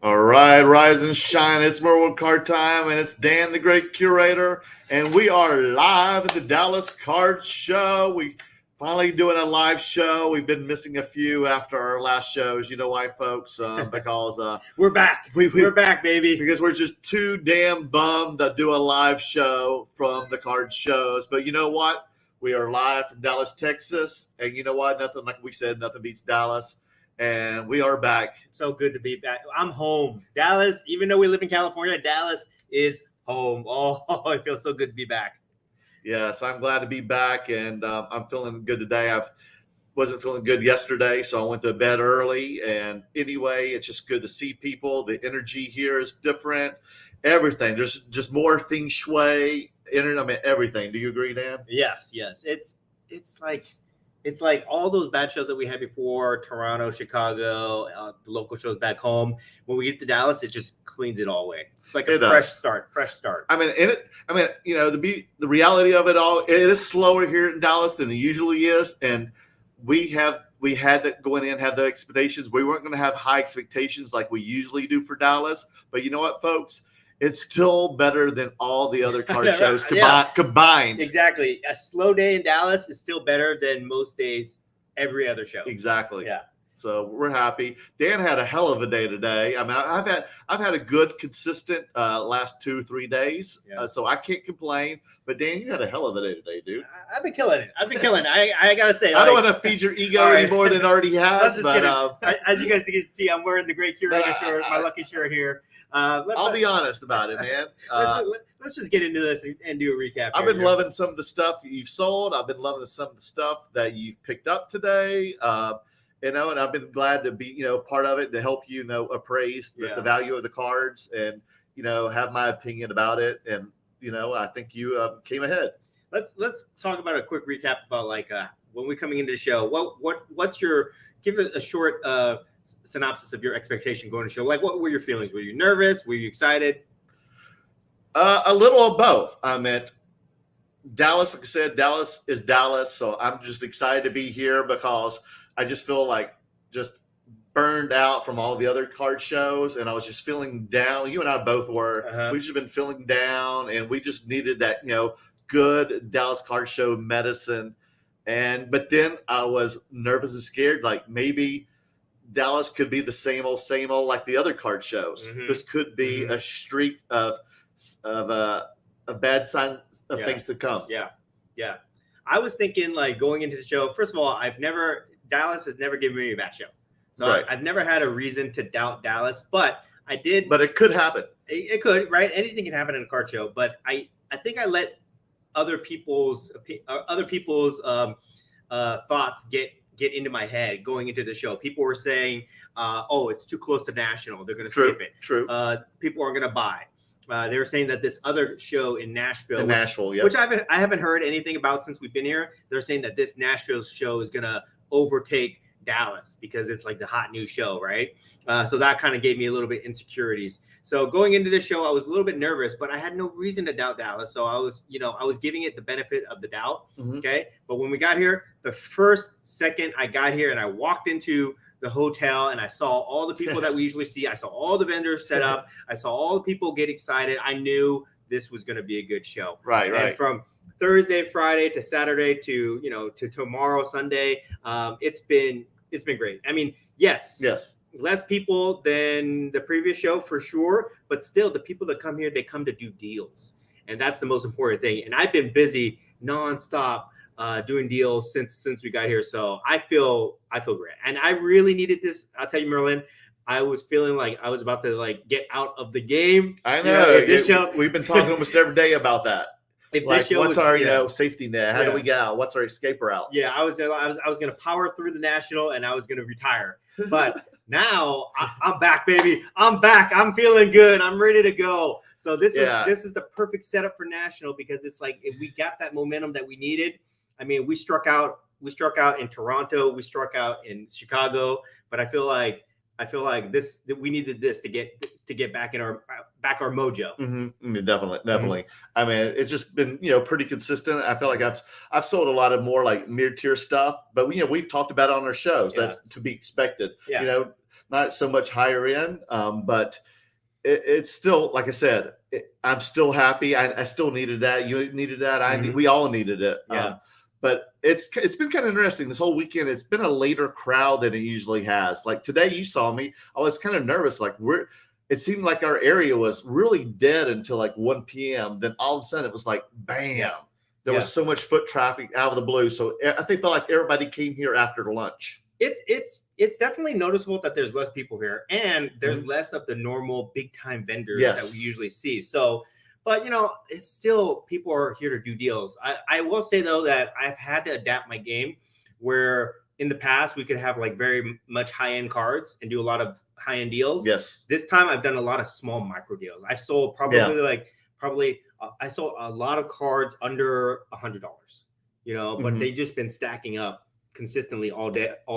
All right, rise and shine. It's Merlin Card Time, and it's Dan, the great curator, and we are live at the Dallas Card Show. We finally doing a live show. We've been missing a few after our last shows. You know why, folks? Because We're back. We're back, baby. because we're just too damn bummed to do a live show from the card shows. But you know what? We are live from Dallas, Texas, and you know what? Nothing like we said, nothing beats Dallas. And we are back. So good to be back. I'm home. Dallas, even though we live in California, Dallas is home. Oh, it feels so good to be back. Yes, I'm glad to be back, and I'm feeling good today. I wasn't feeling good yesterday, so I went to bed early. And anyway, it's just good to see people. The energy here is different. Everything. There's just more feng shui. I mean, everything. Do you agree, Dan? Yes. It's like all those bad shows that we had before, Toronto, Chicago, the local shows back home. When we get to Dallas, it just cleans it all away. It's like a fresh start. I mean, the reality of it all, it is slower here in Dallas than it usually is, and we had that going in, had the expectations. We weren't going to have high expectations like we usually do for Dallas, but you know what, folks? It's still better than all the other card shows combined. Exactly. A slow day in Dallas is still better than most days every other show. Exactly. Yeah. So we're happy. Dan had a hell of a day today. I mean, I've had a good, consistent last 2-3 days, so I can't complain. But Dan, you had a hell of a day today, dude. I've been killing it. I gotta say, I don't want to feed your ego any more than it already has. But as you guys can see, I'm wearing the great curator shirt, my lucky shirt here. I'll be honest about it, man. Let's just get into this and do a recap. I've been loving some of the stuff you've sold. I've been loving some of the stuff that you've picked up today. And I've been glad to be, part of it to help appraise the value of the cards and, have my opinion about it. And, I think you came ahead. Let's talk about a quick recap about when we're coming into the show. What's your give it a short synopsis of your expectation going to show? Like, what were your feelings? Were you nervous? Were you excited? A little of both. I meant Dallas, like I said, Dallas is Dallas. So I'm just excited to be here because I just feel like just burned out from all the other card shows. And I was just feeling down. You and I both were. We've just been feeling down, and we just needed that, good Dallas card show medicine. But then I was nervous and scared, like maybe Dallas could be the same old like the other card shows. This could be a streak of a bad sign of things to come. Yeah. I was thinking, like, going into the show, first of all, Dallas has never given me a bad show. So right. I've never had a reason to doubt Dallas, but I did. But it could happen. It could, right? Anything can happen in a card show. But I think I let other people's thoughts get into my head going into the show. People were saying, it's too close to national. They're going to skip it. True. People aren't going to buy. They were saying that this other show in Nashville, which I haven't heard anything about since we've been here. They're saying that this Nashville show is going to overtake Dallas because it's like the hot new show, right? So that kind of gave me a little bit insecurities. So going into this show, I was a little bit nervous, but I had no reason to doubt Dallas. So I was giving it the benefit of the doubt. Okay. But when we got here, the first second I got here and I walked into the hotel and I saw all the people that we usually see, I saw all the vendors set up, I saw all the people get excited. I knew this was going to be a good show. Right. And from Thursday, Friday to Saturday to tomorrow, Sunday, it's been great. I mean, yes. Less people than the previous show for sure, but still the people that come here, they come to do deals. And that's the most important thing. And I've been busy nonstop doing deals since we got here. So I feel great. And I really needed this. I'll tell you, Merlin, I was feeling like I was about to get out of the game. I know. We've been talking almost every day about that. What's our safety net? How do we get out? What's our escape route? Yeah, I was going to power through the national and I was going to retire. But now I'm back, baby. I'm back. I'm feeling good. I'm ready to go. So this is the perfect setup for national because it's like if we got that momentum that we needed. I mean, we struck out in Toronto. We struck out in Chicago. But I feel like this we needed this to get back our mojo. Definitely. I mean, it's just been pretty consistent. I feel like I've sold a lot of more like mid-tier stuff, but we've talked about it on our shows. That's to be expected. not so much higher end, but it's still, like I said, I'm still happy. I still needed that. You needed that. We all needed it. Yeah. But it's been kind of interesting this whole weekend. It's been a later crowd than it usually has. Like today, you saw me. I was kind of nervous. Like it seemed like our area was really dead until like 1 p.m. Then all of a sudden it was like bam. Yeah. There was so much foot traffic out of the blue. So I think felt like everybody came here after lunch. It's definitely noticeable that there's less people here, and there's less of the normal big time vendors that we usually see. So, but it's still, people are here to do deals. I will say though that I've had to adapt my game, where in the past we could have like very much high end cards and do a lot of high end deals. Yes. This time I've done a lot of small micro deals. I sold I sold a lot of cards under $100. But they just been stacking up consistently all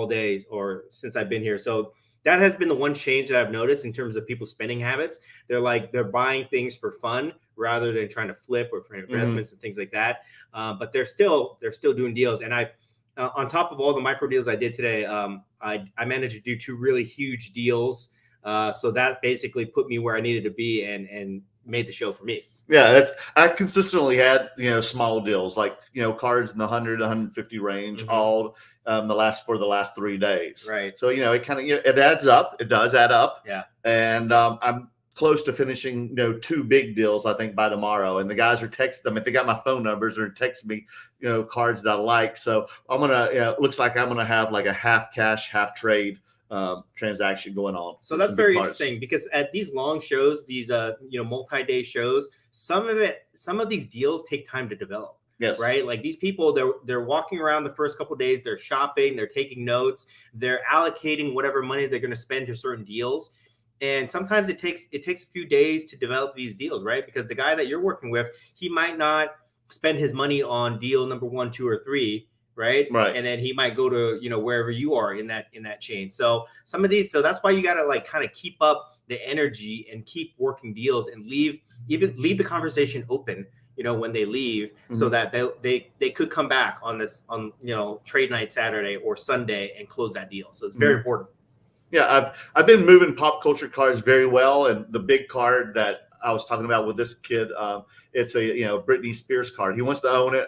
days or since I've been here. So that has been the one change that I've noticed in terms of people's spending habits. They're buying things for fun rather than trying to flip or for investments and things like that. But they're still doing deals. And I, on top of all the micro deals I did today, I managed to do 2 really huge deals. So that basically put me where I needed to be and made the show for me. Yeah, I consistently had small deals like cards in the 100 150 range all the last 3 days. Right. So it kind of it adds up. It does add up. Yeah. And I'm close to finishing 2 big deals I think by tomorrow. And the guys are texting them if they got my phone numbers or texting me cards that I like. So I'm gonna looks like I'm gonna have like a half cash half trade transaction going on. So that's very interesting because at these long shows, these multi-day shows, some of these deals take time to develop. Yes. Right. Like these people, they're walking around the first couple of days, they're shopping, they're taking notes, they're allocating whatever money they're going to spend to certain deals. And sometimes it takes a few days to develop these deals, right? Because the guy that you're working with, he might not spend his money on deal number 1, 2, or 3. Right. And then he might go to, wherever you are in that chain. So some of these, so that's why you got to like kind of keep up the energy and keep working deals and leave the conversation open, when they leave so that they could come back on trade night Saturday or Sunday and close that deal. So it's very important. Yeah. I've been moving pop culture cards very well. And the big card that I was talking about with this kid, it's a, Britney Spears card. He wants to own it.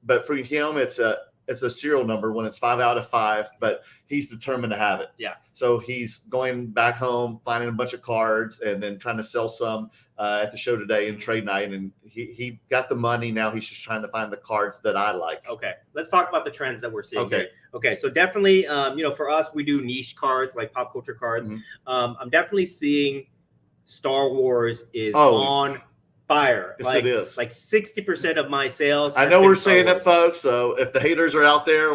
But for him, it's a serial number when it's 5 out of 5, but he's determined to have it. Yeah. So he's going back home, finding a bunch of cards, and then trying to sell some at the show today in trade night. And he got the money. Now he's just trying to find the cards that I like. Okay. Let's talk about the trends that we're seeing. Okay. So definitely, for us, we do niche cards like pop culture cards. I'm definitely seeing Star Wars is on fire. Yes, it is. Like 60% of my sales. I know we're saying it, folks. So if the haters are out there,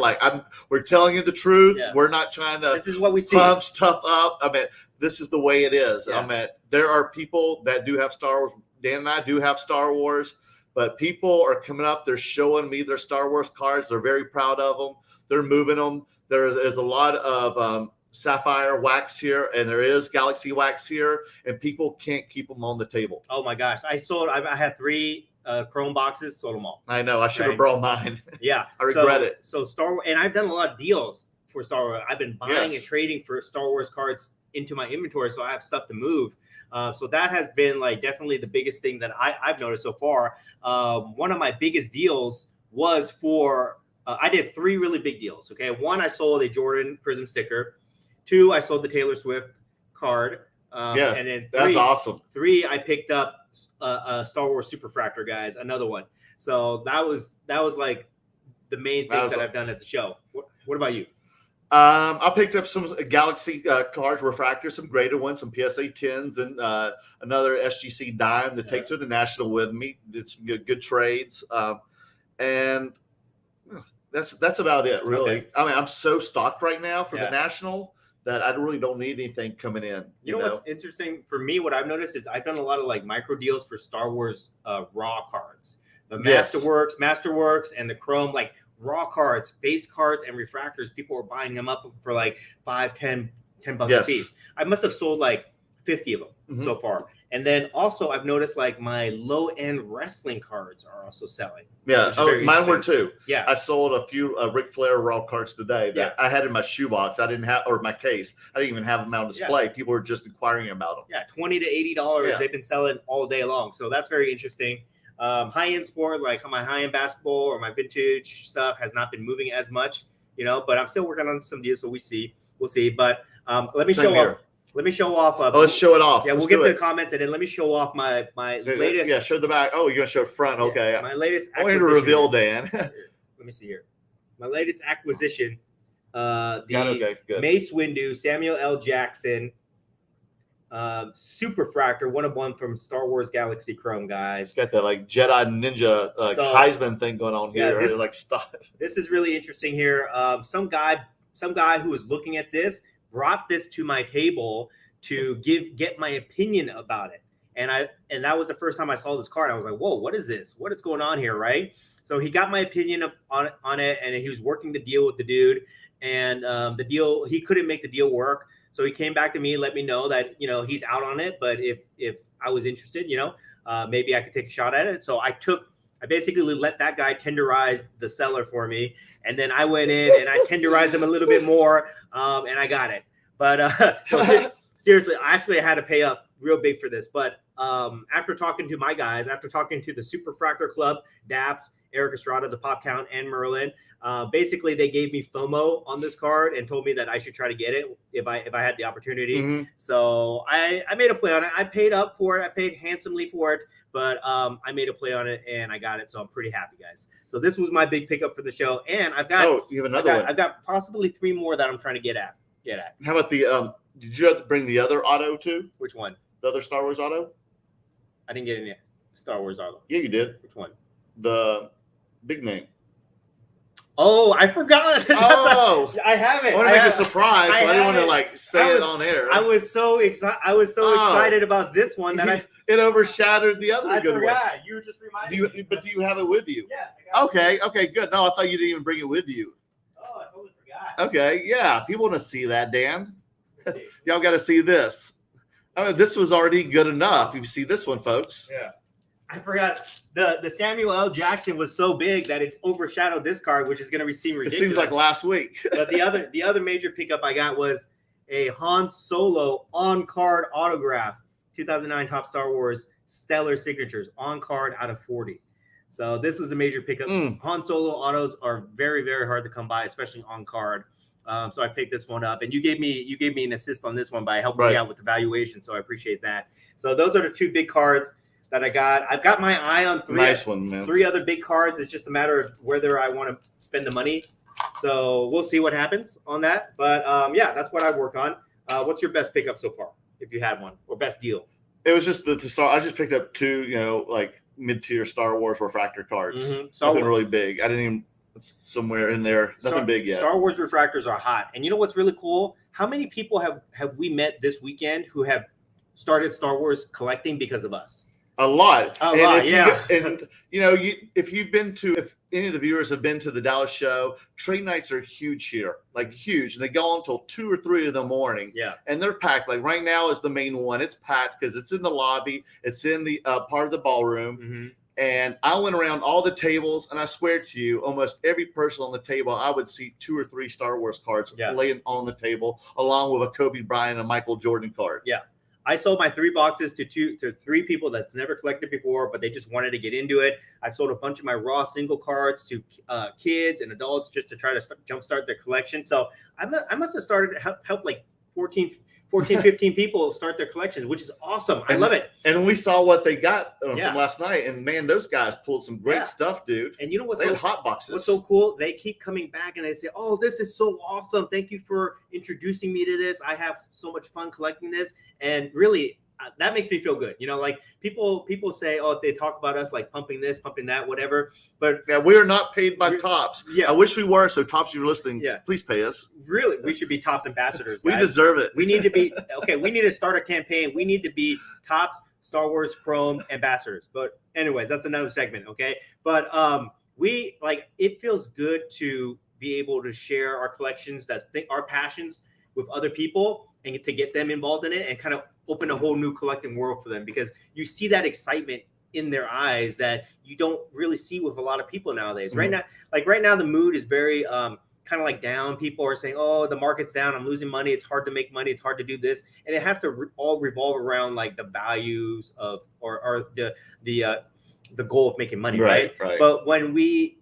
we're telling you the truth. Yeah. We're not trying to. This is what we see. Pump stuff up. I mean, this is the way it is. Yeah. I mean, there are people that do have Star Wars. Dan and I do have Star Wars, but people are coming up. They're showing me their Star Wars cards. They're very proud of them. They're moving them. There is a lot of sapphire wax here, and there is galaxy wax here, and people can't keep them on the table. Oh my gosh. I had 3 Chrome boxes, sold them all. I know. I should have brought mine. Yeah. I regret it. So Star Wars, and I've done a lot of deals for Star Wars. I've been buying and trading for Star Wars cards into my inventory, so I have stuff to move. So that has been definitely the biggest thing that I've noticed so far. One of my biggest deals was for I did 3 really big deals. Okay. 1, I sold a Jordan Prism sticker. 2, I sold the Taylor Swift card. And then 3, that's awesome. 3, I picked up Star Wars Superfractor, guys, another one. So that was like the main things that I've done at the show. What about you? I picked up some Galaxy cards, refractors, some graded ones, some PSA 10s, and another SGC dime to take to the National with me. Did some good trades. And that's about it, really. Okay. I mean, I'm so stocked right now for the National that I really don't need anything coming in. You know what's interesting for me? What I've noticed is I've done a lot of micro deals for Star Wars raw cards, the Masterworks, and the Chrome raw cards, base cards, and refractors. People were buying them up for $5, $10 a piece. I must have sold 50 of them so far. And then also I've noticed like my low end wrestling cards are also selling. Yeah. which is Oh, very mine were interesting. too. Yeah. I sold a few Ric Flair Raw cards today that I had in my shoebox. I didn't have, or my case. I didn't even have them on display. People were just inquiring about them. Yeah, $20 to $80. Yeah. They've been selling all day long. So that's very interesting. High-end sport, like my high-end basketball or my vintage stuff has not been moving as much, but I'm still working on some deals, so we'll see. But let me show off. Let me show off. Let's show it off. Yeah, we'll get to the comments, and then let me show off my latest. Yeah, show the back. Oh, you're gonna show front. Okay. My latest. I wanted to reveal, Dan. Let me see here. My latest acquisition. Good. Mace Windu, Samuel L. Jackson, Super Fractor, 1-of-1 from Star Wars Galaxy Chrome, guys. It's got that like Jedi Ninja Heisman thing going on here. Yeah, like stuff. This is really interesting here. Some guy who was looking at this brought this to my table to get my opinion about it. And that was the first time I saw this card. I was like, whoa, what is this? What is going on here, right? So he got my opinion on it, and he was working the deal with the dude. And the deal, he couldn't make the deal work. So he came back to me, let me know that, he's out on it. But if I was interested, maybe I could take a shot at it. So I basically let that guy tenderize the seller for me. And then I went in and I tenderized him a little bit more, and I got it. But seriously, I had to pay up real big for this. But after talking to my guys, after talking to the Super Fractor Club, Daps, Eric Estrada, the Pop Count, and Merlin, basically they gave me FOMO on this card and told me that I should try to get it if I had the opportunity. Mm-hmm. So I made a play on it. I paid up for it. I paid handsomely for it, but I made a play on it and I got it. So I'm pretty happy, guys. So this was my big pickup for the show, and I've got you have another one. I've got possibly 3 more that I'm trying to get at. How about the did you have to bring the other auto too? Which one? The other Star Wars auto? I didn't get any Star Wars auto. Yeah, you did. Which one? The big name. Oh, I forgot. I have it. I want to make a surprise, so I didn't want to say it on air. I was so excited about this one that it overshadowed the other good one. You were just reminding me. But do you have it with you? Yes. I got it. Okay, good. No, I thought you didn't even bring it with you. Oh, I totally forgot. Okay, yeah. People want to see that, Dan. Y'all got to see this. I mean, this was already good enough. You see this one, folks. Yeah. I forgot the Samuel L. Jackson was so big that it overshadowed this card, which is going to seem ridiculous. It seems like last week. But the other major pickup I got was a Han Solo on-card autograph, 2009 Top Star Wars Stellar Signatures on-card out of 40. So this was a major pickup. Han Solo autos are very, very hard to come by, especially on-card. So I picked this one up, and you gave me an assist on this one by helping me out with the valuation. So I appreciate that. So those are the 2 big cards that I got. I've got my eye on 3 other big cards. It's just a matter of whether I want to spend the money. So we'll see what happens on that. But that's what I've worked on. What's your best pickup so far, if you had one, or best deal? It was just the Star. I just picked up 2, mid-tier Star Wars refractor cards. Mm-hmm. Nothing really big. I didn't even somewhere in there. Nothing big yet. Star Wars refractors are hot, and you know what's really cool? How many people have we met this weekend who have started Star Wars collecting because of us? A lot, yeah. If any of the viewers have been to the Dallas show, trade nights are huge here, huge, and they go on until 2 or 3 in the morning. Yeah, and they're packed. Like right now is the main one. It's packed because it's in the lobby. It's in the part of the ballroom. Mm-hmm. And I went around all the tables, and I swear to you, almost every person on the table, I would see 2 or 3 Star Wars cards laying on the table, along with a Kobe Bryant and Michael Jordan card. Yeah. I sold my 3 boxes to 3 people that's never collected before, but they just wanted to get into it. I sold a bunch of my raw single cards to kids and adults just to try to jumpstart their collection. So I must have started to help like 14, 15 people start their collections, which is awesome. I love it. And we saw what they got from last night, and man, those guys pulled some great stuff, dude. And you know they had hot boxes. What's so cool? They keep coming back and they say, "Oh, this is so awesome! Thank you for introducing me to this. I have so much fun collecting this." And really, that makes me feel good. People say, "Oh, they talk about us like pumping this, pumping that, whatever." But we are not paid by Tops. Yeah, I wish we were. So Tops, you're listening. Yeah, please pay us. Really, we should be Tops ambassadors. Guys. We deserve it. We need to be okay. We need to start a campaign. We need to be Tops Star Wars Chrome ambassadors. But anyways, that's another segment. Okay, but it feels good to be able to share our collections, our passions with other people. and to get them involved in it and kind of open a whole new collecting world for them, because you see that excitement in their eyes that you don't really see with a lot of people nowadays. Right now, the mood is very kind of like down. People are saying, oh, the market's down, I'm losing money, it's hard to make money, it's hard to do this, and it has to all revolve around like the values of or the goal of making money, right? But when we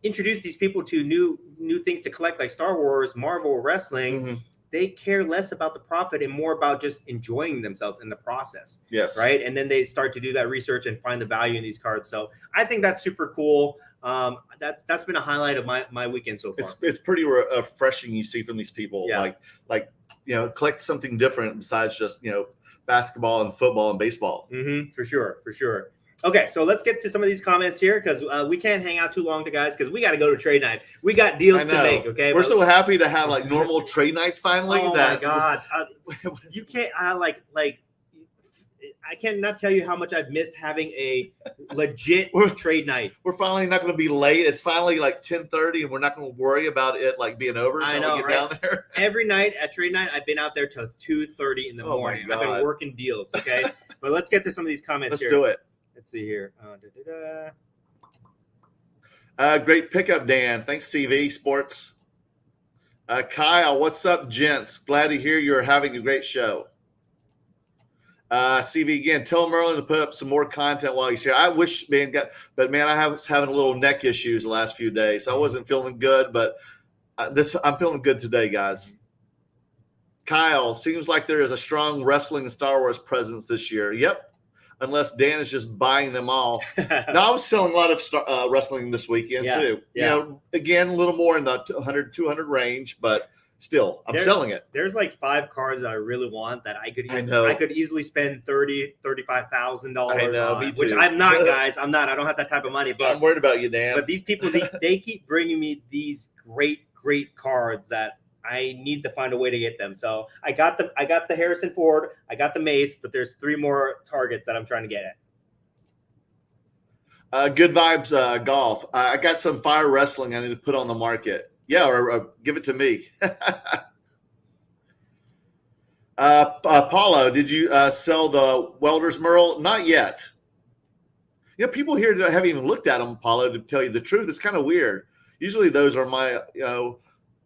introduce these people to new things to collect, like Star Wars, Marvel, wrestling, they care less about the profit and more about just enjoying themselves in the process. Yes. Right. And then they start to do that research and find the value in these cards. So I think that's super cool. That's been a highlight of my weekend so far. It's pretty refreshing. You see from these people, like collect something different besides just basketball and football and baseball. For sure. Okay, so let's get to some of these comments here, because we can't hang out too long, guys, because we got to go to trade night. We got deals to make. Okay, we're so happy to have like normal trade nights finally. Oh my god, you can't. I cannot tell you how much I've missed having a legit trade night. We're finally not going to be late. It's finally like 10:30, and we're not going to worry about it like being over. I know, we get down there. Every night at trade night, I've been out there till 2:30 in the morning. I've been working deals. Okay, but let's get to some of these comments. Let's do it. Let's see here. Great pickup, Dan. Thanks, CV Sports. Kyle, what's up, gents? Glad to hear you're having a great show. CV again, tell Merlin to put up some more content while he's here. I wish, man, but I was having a little neck issues the last few days. So I wasn't feeling good, but I'm feeling good today, guys. Kyle, seems like there is a strong wrestling and Star Wars presence this year. Yep. Unless Dan is just buying them all. Now, I was selling a lot of wrestling this weekend, too. Yeah. Again, a little more in the 100, 200 range, but still, I'm selling it. There's like 5 cards that I really want that I could easily spend $35,000 on. Me too. Which I'm not, guys. I'm not. I don't have that type of money. But I'm worried about you, Dan. But these people, they keep bringing me these great cards that I need to find a way to get them. So I got the Harrison Ford, I got the Mace, but there's 3 more targets that I'm trying to get at. Good vibes, golf. I got some fire wrestling I need to put on the market. Yeah, or give it to me. Paulo, did you sell the Welders Merle? Not yet. People here that haven't even looked at them, Paulo, to tell you the truth. It's kind of weird. Usually those are my,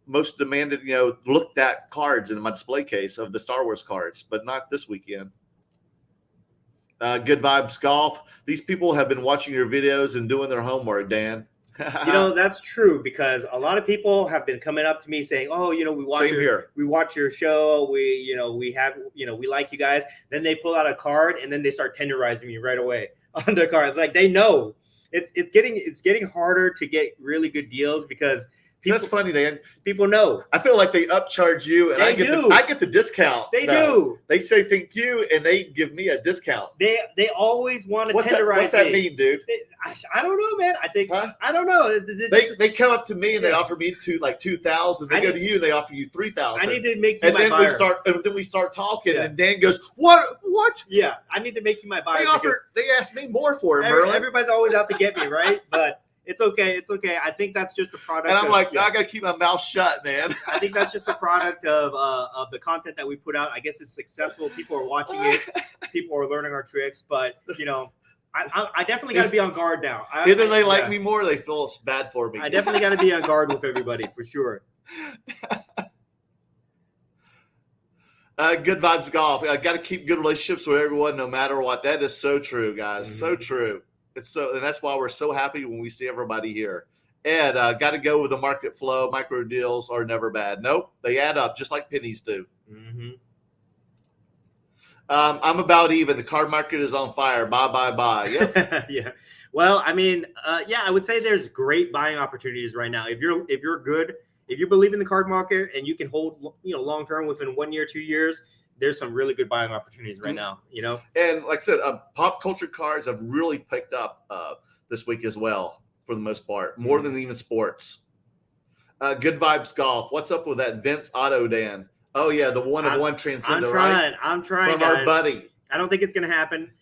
most demanded, looked at cards in my display case of the Star Wars cards, but not this weekend. Good vibes, golf. These people have been watching your videos and doing their homework, Dan. That's true, because a lot of people have been coming up to me saying, "Oh, we watch your show. We like you guys." Then they pull out a card and then they start tenderizing me right away on the cards. Like, they know it's getting harder to get really good deals because. That's funny, Dan. People know. I feel like they upcharge you, and I get the discount. They do. They say thank you, and they give me a discount. They always want to tenderize. What's that mean, dude? I don't know, man. I think I don't know. They come up to me and they offer me like $2,000. They go to you and they offer you $3,000. I need to make you my buyer. Then we start talking, and Dan goes, "What? Yeah, I need to make you my buyer." They asked me more for it, Merlin. Everybody's always out to get me, right? But. It's okay. I think that's just a product. And I'm I got to keep my mouth shut, man. I think that's just a product of the content that we put out. I guess it's successful. People are watching it. People are learning our tricks. But, I definitely got to be on guard now. Either they like me more or they feel bad for me. I definitely got to be on guard with everybody, for sure. Good vibes golf. I got to keep good relationships with everyone no matter what. That is so true, guys. Mm-hmm. So true. And that's why we're so happy when we see everybody here. And got to go with the market flow. Micro deals are never bad. Nope, they add up just like pennies do. Mm-hmm. I'm about even. The card market is on fire. Bye. Yep. Yeah. Well, I mean, I would say there's great buying opportunities right now. If you're good, if you believe in the card market and you can hold, long term within 1 year, 2 years. There's some really good buying opportunities right now, And like I said, pop culture cards have really picked up this week as well, for the most part, more than even sports. Good vibes golf. What's up with that Vince Auto, Dan? Oh yeah, the one-of-one transcender, right? I'm trying, from guys. Our buddy. I don't think it's gonna happen.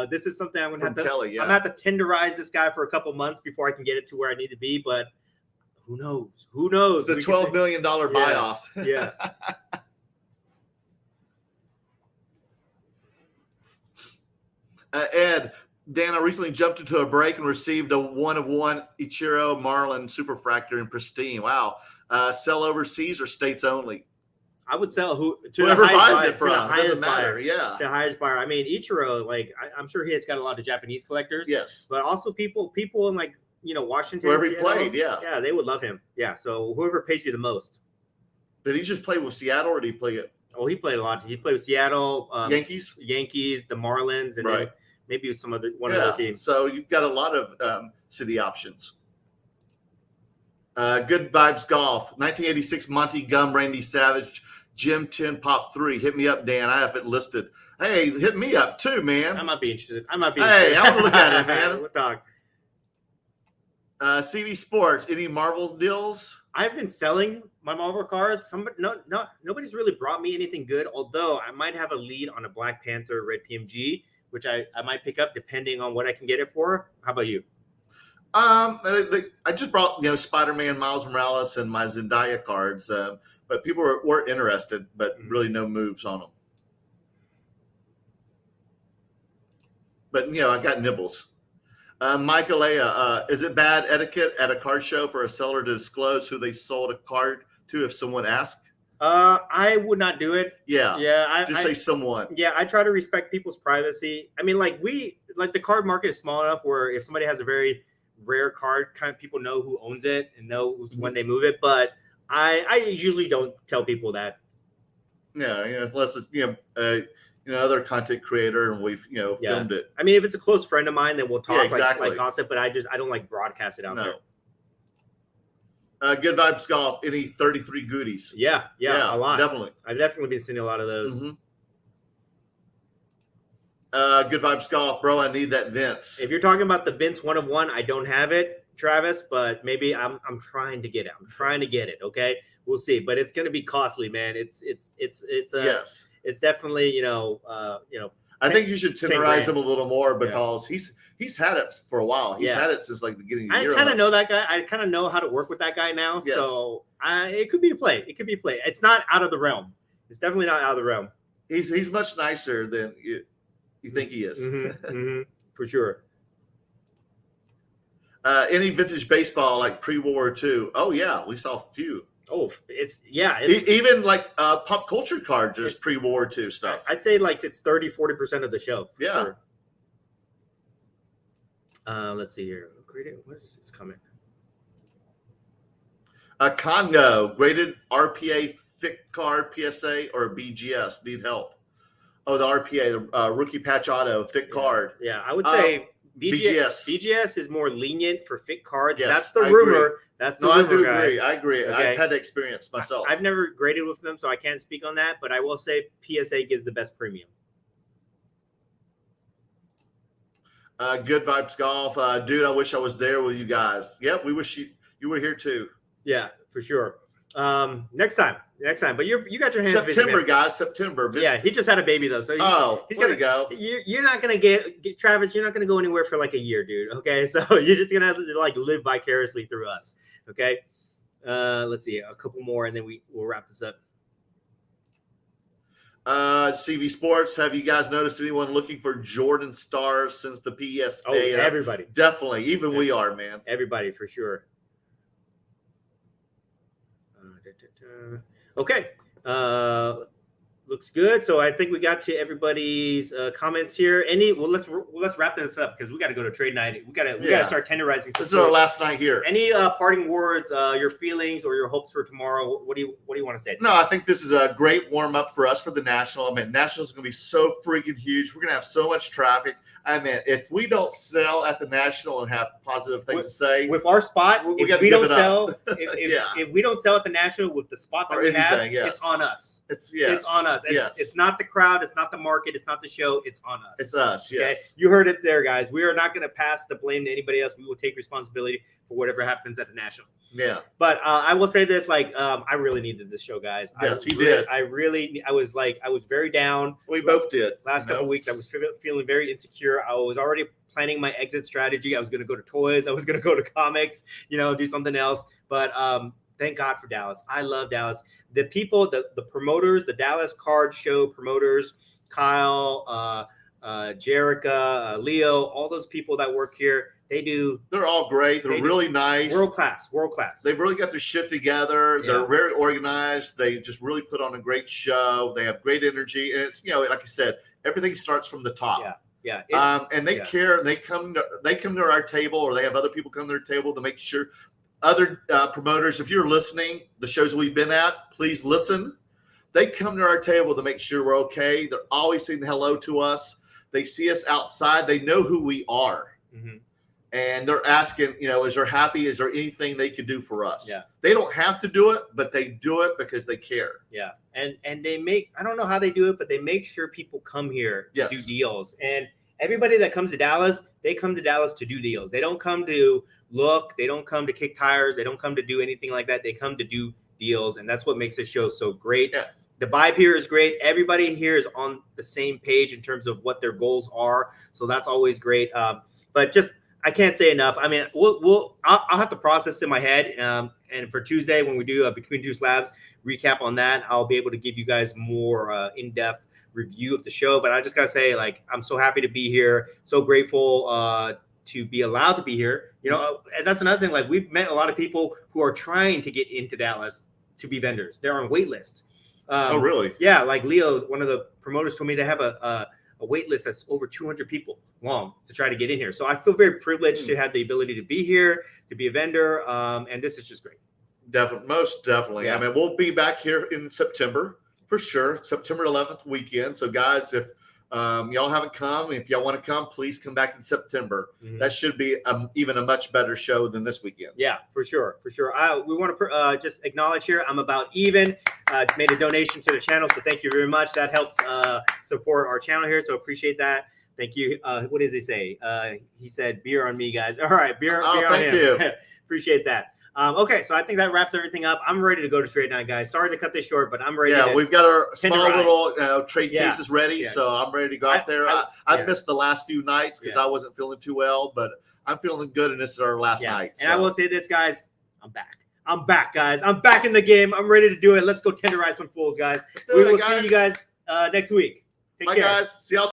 This is something I'm gonna have to. Kelly, yeah. I'm gonna have to tenderize this guy for a couple months before I can get it to where I need to be. But who knows? It's the $12 million buy-off. Yeah. Ed, Dan, I recently jumped into a break and received a 1/1 Ichiro Marlin Superfractor in pristine. Wow. Sell overseas or states only? I would sell Whoever buys buyer, it from. to the highest Doesn't matter. buyer. Yeah. The highest buyer. I mean, Ichiro, like I'm sure he has got a lot of Japanese collectors. Yes. But also people in like Washington. Wherever he Seattle, played, yeah. Yeah, they would love him. Yeah. So whoever pays you the most. Did he just play with Seattle or did he play it? Oh, he played a lot. He played with Seattle, Yankees, the Marlins, and right. then maybe some other team. So you've got a lot of city options. Good Vibes Golf, 1986 Monty Gum, Randy Savage, Jim 10 Pop 3. Hit me up, Dan. I have it listed. Hey, hit me up too, man. I might be interested. Hey, I want to look at it, man. We'll talk. CV Sports, any Marvel deals? I've been selling my Marvel cards. Nobody's really brought me anything good. Although I might have a lead on a Black Panther Red PMG, which I might pick up depending on what I can get it for. How about you? I just brought Spider-Man, Miles Morales, and my Zendaya cards, but people were interested, but really no moves on them. But I got nibbles. Michael Aya, is it bad etiquette at a card show for a seller to disclose who they sold a card to if someone asked? I would not do it. Yeah. I say someone. Yeah, I try to respect people's privacy. I mean, like the card market is small enough where if somebody has a very rare card, kind of people know who owns it and know when they move it. But I usually don't tell people that. Yeah, unless it's other content creator and we've filmed it. I mean, if it's a close friend of mine, then we'll talk exactly. like gossip. But I don't like broadcast it out there. Good Vibes Golf. Any 33 goodies? Yeah, a lot. Definitely. I've definitely been seeing a lot of those. Good Vibes Golf, bro. I need that Vince. If you're talking about the Vince 1/1, I don't have it, Travis, but maybe I'm trying to get it. I'm trying to get it. Okay, we'll see. But it's gonna be costly, man. It's yes. It's definitely I think you should tenderize him a little more because he's had it for a while. He's had it since like the beginning of the year. I kind of know that guy. I kind of know how to work with that guy now. Yes. So it could be a play. It's not out of the realm. It's definitely not out of the realm. He's much nicer than you think he is. For sure. Any vintage baseball like pre-World War II? Oh yeah, we saw a few. Oh, even like pop culture cards, just pre-World War II stuff. I'd say like it's 30-40% of the show. Yeah. Sure. Let's see here. What is this coming? Congo graded RPA thick card PSA or BGS need help. Oh, the RPA, the rookie patch auto thick card. Yeah, I would say BGS. BGS is more lenient for thick cards. Yes, that's the rumor. Agree. That's the rumor, guy. I agree. Okay. I've had the experience myself. I've never graded with them, so I can't speak on that. But I will say PSA gives the best premium. Good Vibes Golf, dude. I wish I was there with you guys. Yep, we wish you were here too. Yeah, for sure. Next time. But you got your hands September, busy, guys. September. Yeah, he just had a baby though, so he's gonna go. You're not gonna get Travis. You're not gonna go anywhere for like a year, dude. Okay, so you're just gonna have to like live vicariously through us. Okay. Let's see a couple more, and then we'll wrap this up. CV Sports. Have you guys noticed anyone looking for Jordan stars since the PSA? Oh, everybody. Definitely. Even we are, man. Everybody for sure. Okay. Looks good. So I think we got to everybody's comments here. Let's wrap this up because we got to go to trade night. We got to start tenderizing. This is our last night here. Any parting words, your feelings or your hopes for tomorrow? What do you want to say? No, I think this is a great warm up for us for the National. I mean, National's going to be so freaking huge. We're going to have so much traffic. I mean, if we don't sell at the National and have positive things to say with our spot, if we don't sell, if we don't sell at the National with the spot that we have, it's on us. It's on us. It's not the crowd. It's not the market. It's not the show. It's on us. It's us. Yes. Okay? You heard it there, guys. We are not going to pass the blame to anybody else. We will take responsibility for whatever happens at the National. Yeah. But I will say this, I really needed this show, guys. Yes, he did. I was very down. We both did. Last couple of weeks, I was feeling very insecure. I was already planning my exit strategy. I was going to go to toys. I was going to go to comics, do something else. But thank God for Dallas. I love Dallas. The people, the promoters, the Dallas Card Show promoters, Kyle, Jerica, Leo, all those people that work here. They're all great. They're really nice. World class. They've really got their shit together. They're very organized. They just really put on a great show. They have great energy. And it's, like I said, everything starts from the top. Yeah. And they care. And they come to our table, or they have other people come to their table to make sure other promoters, if you're listening, the shows we've been at, please listen. They come to our table to make sure we're okay. They're always saying hello to us. They see us outside. They know who we are. Mm-hmm. And they're asking, is there anything they could do for us? Yeah. They don't have to do it, but they do it because they care. Yeah. And they make, I don't know how they do it, but they make sure people come here to do deals. And everybody that comes to Dallas, they come to Dallas to do deals. They don't come to look. They don't come to kick tires. They don't come to do anything like that. They come to do deals. And that's what makes this show so great. Yeah. The vibe here is great. Everybody here is on the same page in terms of what their goals are. So that's always great. But just, I can't say enough. I mean, I'll have to process in my head. And for Tuesday, when we do a Between Two Slabs recap on that, I'll be able to give you guys more in-depth review of the show. But I just got to say, I'm so happy to be here. So grateful to be allowed to be here. And that's another thing. We've met a lot of people who are trying to get into Dallas to be vendors. They're on wait list. Oh, really? Yeah. Like Leo, one of the promoters told me they have a wait list that's over 200 people long to try to get in here. So I feel very privileged to have the ability to be here, to be a vendor. And this is just great. Definitely. Most definitely. Yeah. I mean, we'll be back here in September for sure. September 11th weekend. So guys, if y'all haven't come, if y'all want to come, please come back in September. Mm-hmm. That should be even a much better show than this weekend. Yeah, for sure. We want to just acknowledge here, I'm about even. Made a donation to the channel, so thank you very much. That helps support our channel here, so appreciate that. Thank you. What does he say? He said, "Beer on me, guys." All right, beer on him. Thank you. Appreciate that. Okay, so I think that wraps everything up. I'm ready to go to straight night, guys. Sorry to cut this short, but I'm ready. Yeah, we've got our small little trade Yeah. cases ready, Yeah. so I'm ready to go out there. I missed the last few nights because I wasn't feeling too well, but I'm feeling good, and this is our last night. And I will say this, guys. I'm back, guys. I'm back in the game. I'm ready to do it. Let's go tenderize some fools, guys. We will see you guys next week. Take care. Bye, guys. See y'all.